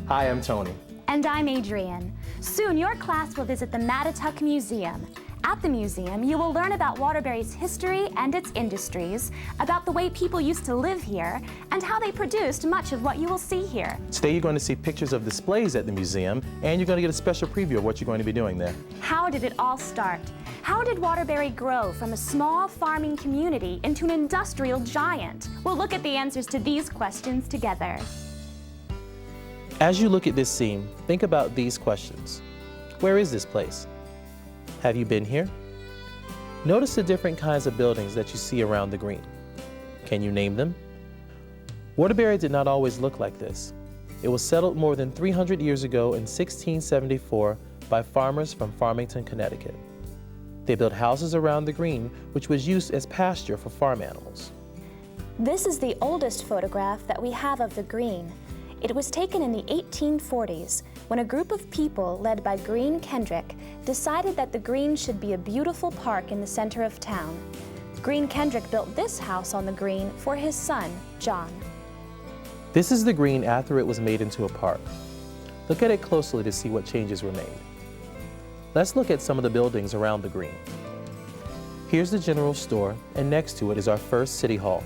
Hi, I'm Tony. And I'm Adrienne. Soon your class will visit the Mattituck Museum. At the museum, you will learn about Waterbury's history and its industries, about the way people used to live here, and how they produced much of what you will see here. Today you're going to see pictures of displays at the museum, and you're going to get a special preview of what you're going to be doing there. How did it all start? How did Waterbury grow from a small farming community into an industrial giant? We'll look at the answers to these questions together. As you look at this scene, think about these questions. Where is this place? Have you been here? Notice the different kinds of buildings that you see around the green. Can you name them? Waterbury did not always look like this. It was settled more than 300 years ago in 1674 by farmers from Farmington, Connecticut. They built houses around the green, which was used as pasture for farm animals. This is the oldest photograph that we have of the green. It was taken in the 1840s when a group of people led by Green Kendrick decided that the green should be a beautiful park in the center of town. Green Kendrick built this house on the green for his son, John. This is the green after it was made into a park. Look at it closely to see what changes were made. Let's look at some of the buildings around the green. Here's the general store, and next to it is our first city hall.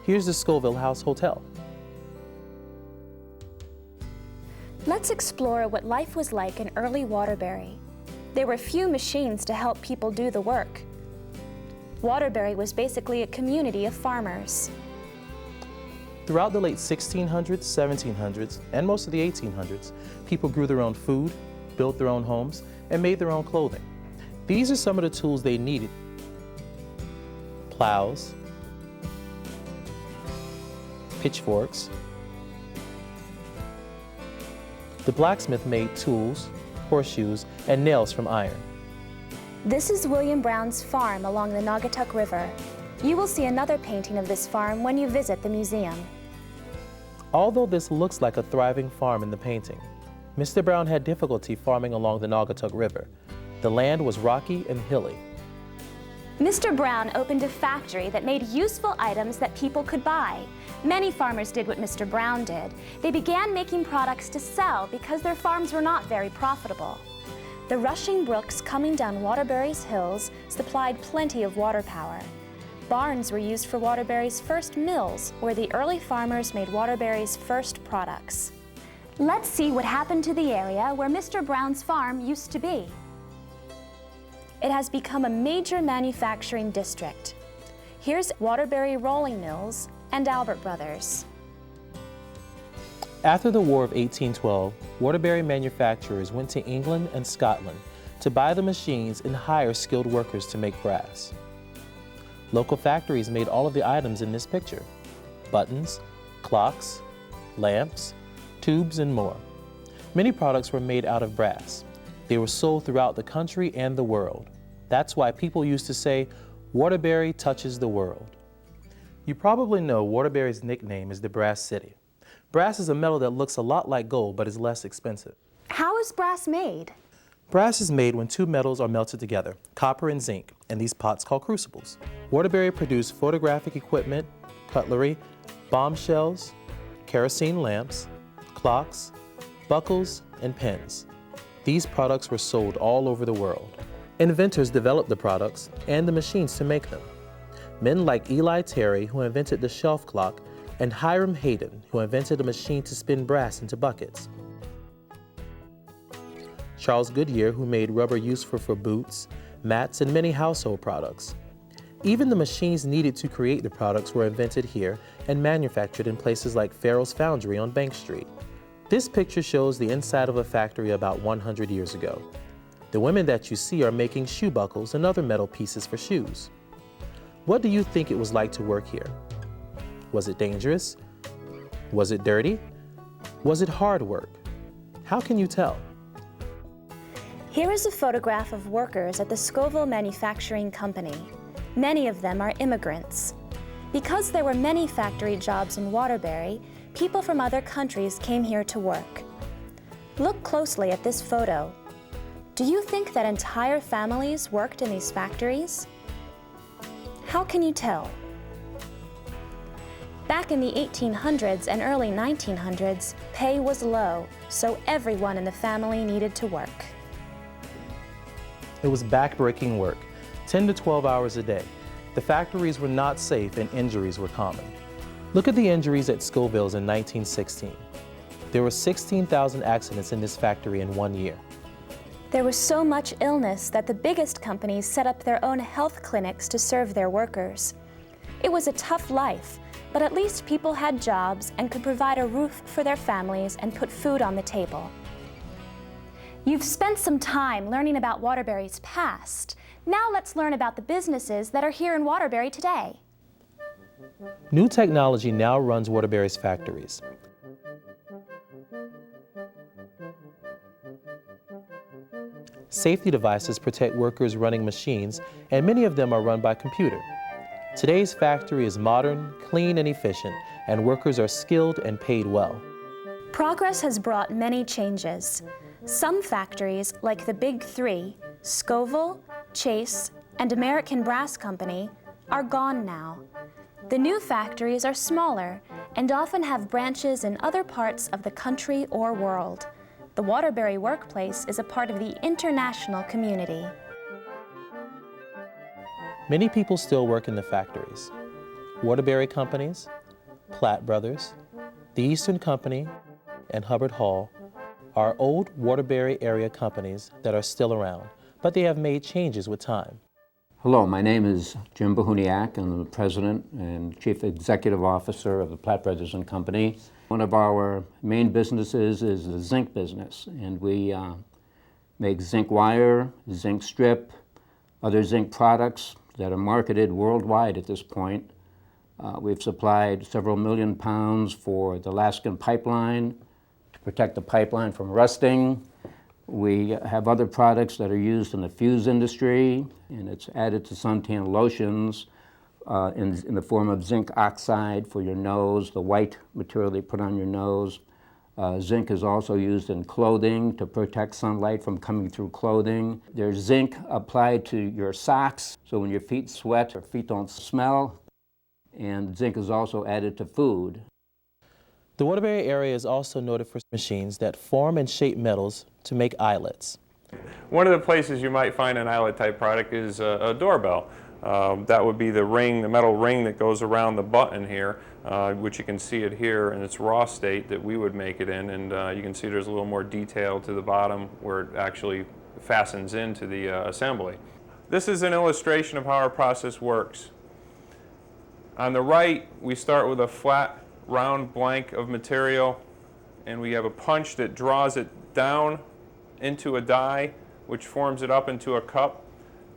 Here's the Scoville House Hotel. Let's explore what life was like in early Waterbury. There were few machines to help people do the work. Waterbury was basically a community of farmers. Throughout the late 1600s, 1700s, and most of the 1800s, people grew their own food, built their own homes, and made their own clothing. These are some of the tools they needed: plows, pitchforks. The blacksmith made tools, horseshoes, and nails from iron. This is William Brown's farm along the Naugatuck River. You will see another painting of this farm when you visit the museum. Although this looks like a thriving farm in the painting, Mr. Brown had difficulty farming along the Naugatuck River. The land was rocky and hilly. Mr. Brown opened a factory that made useful items that people could buy. Many farmers did what Mr. Brown did. They began making products to sell because their farms were not very profitable. The rushing brooks coming down Waterbury's hills supplied plenty of water power. Barns were used for Waterbury's first mills, where the early farmers made Waterbury's first products. Let's see what happened to the area where Mr. Brown's farm used to be. It has become a major manufacturing district. Here's Waterbury Rolling Mills and Albert Brothers. After the War of 1812, Waterbury manufacturers went to England and Scotland to buy the machines and hire skilled workers to make brass. Local factories made all of the items in this picture: buttons, clocks, lamps, tubes, and more. Many products were made out of brass. They were sold throughout the country and the world. That's why people used to say, "Waterbury touches the world." You probably know Waterbury's nickname is the Brass City. Brass is a metal that looks a lot like gold but is less expensive. How is brass made? Brass is made when two metals are melted together, copper and zinc, in these pots called crucibles. Waterbury produced photographic equipment, cutlery, bombshells, kerosene lamps, clocks, buckles, and pens. These products were sold all over the world. Inventors developed the products and the machines to make them. Men like Eli Terry, who invented the shelf clock, and Hiram Hayden, who invented a machine to spin brass into buckets. Charles Goodyear, who made rubber useful for boots, mats, and many household products. Even the machines needed to create the products were invented here and manufactured in places like Farrell's Foundry on Bank Street. This picture shows the inside of a factory about 100 years ago. The women that you see are making shoe buckles and other metal pieces for shoes. What do you think it was like to work here? Was it dangerous? Was it dirty? Was it hard work? How can you tell? Here is a photograph of workers at the Scoville Manufacturing Company. Many of them are immigrants. Because there were many factory jobs in Waterbury, people from other countries came here to work. Look closely at this photo. Do you think that entire families worked in these factories? How can you tell? Back in the 1800s and early 1900s, pay was low, so everyone in the family needed to work. It was back-breaking work, 10 to 12 hours a day. The factories were not safe and injuries were common. Look at the injuries at Scoville's in 1916. There were 16,000 accidents in this factory in 1 year. There was so much illness that the biggest companies set up their own health clinics to serve their workers. It was a tough life, but at least people had jobs and could provide a roof for their families and put food on the table. You've spent some time learning about Waterbury's past. Now let's learn about the businesses that are here in Waterbury today. New technology now runs Waterbury's factories. Safety devices protect workers running machines, and many of them are run by computer. Today's factory is modern, clean, and efficient, and workers are skilled and paid well. Progress has brought many changes. Some factories, like the Big Three, Scoville, Chase, and American Brass Company, are gone now. The new factories are smaller and often have branches in other parts of the country or world. The Waterbury workplace is a part of the international community. Many people still work in the factories. Waterbury Companies, Platt Brothers, the Eastern Company, and Hubbard Hall are old Waterbury area companies that are still around, but they have made changes with time. Hello, my name is Jim Bohuniak. I'm the President and Chief Executive Officer of the Platt Brothers and Company. One of our main businesses is the zinc business, and we make zinc wire, zinc strip, other zinc products that are marketed worldwide at this point. We've supplied several million pounds for the Alaskan pipeline to protect the pipeline from rusting. We have other products that are used in the fuse industry, and it's added to suntan lotions in the form of zinc oxide for your nose, the white material they put on your nose. Zinc is also used in clothing to protect sunlight from coming through clothing. There's zinc applied to your socks, so when your feet sweat, your feet don't smell. And zinc is also added to food. The Waterbury area is also noted for machines that form and shape metals to make eyelets. One of the places you might find an eyelet type product is a doorbell. That would be the ring, the metal ring that goes around the button here, which you can see it here in its raw state that we would make it in, and you can see there's a little more detail to the bottom where it actually fastens into the assembly. This is an illustration of how our process works. On the right, we start with a flat, round blank of material, and we have a punch that draws it down into a die, which forms it up into a cup.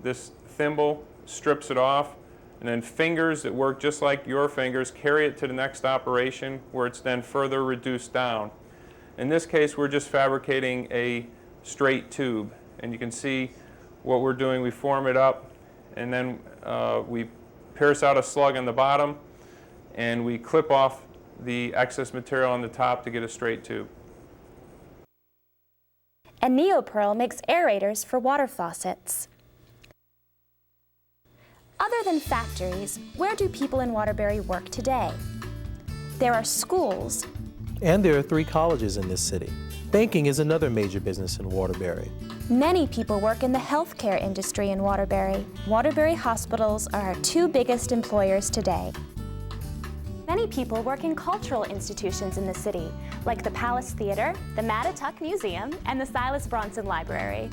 This thimble strips it off, and then fingers that work just like your fingers carry it to the next operation where it's then further reduced down. In this case, we're just fabricating a straight tube, and you can see what we're doing. We form it up, and then we pierce out a slug on the bottom, and we clip off the excess material on the top to get a straight tube. And Neopearl makes aerators for water faucets. Other than factories, where do people in Waterbury work today? There are schools. And there are 3 colleges in this city. Banking is another major business in Waterbury. Many people work in the healthcare industry in Waterbury. Waterbury hospitals are our 2 biggest employers today. Many people work in cultural institutions in the city, like the Palace Theater, the Mattituck Museum, and the Silas Bronson Library.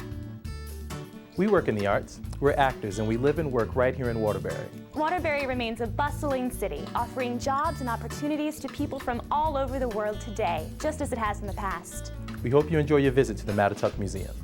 We work in the arts. We're actors, and we live and work right here in Waterbury. Waterbury remains a bustling city, offering jobs and opportunities to people from all over the world today, just as it has in the past. We hope you enjoy your visit to the Mattituck Museum.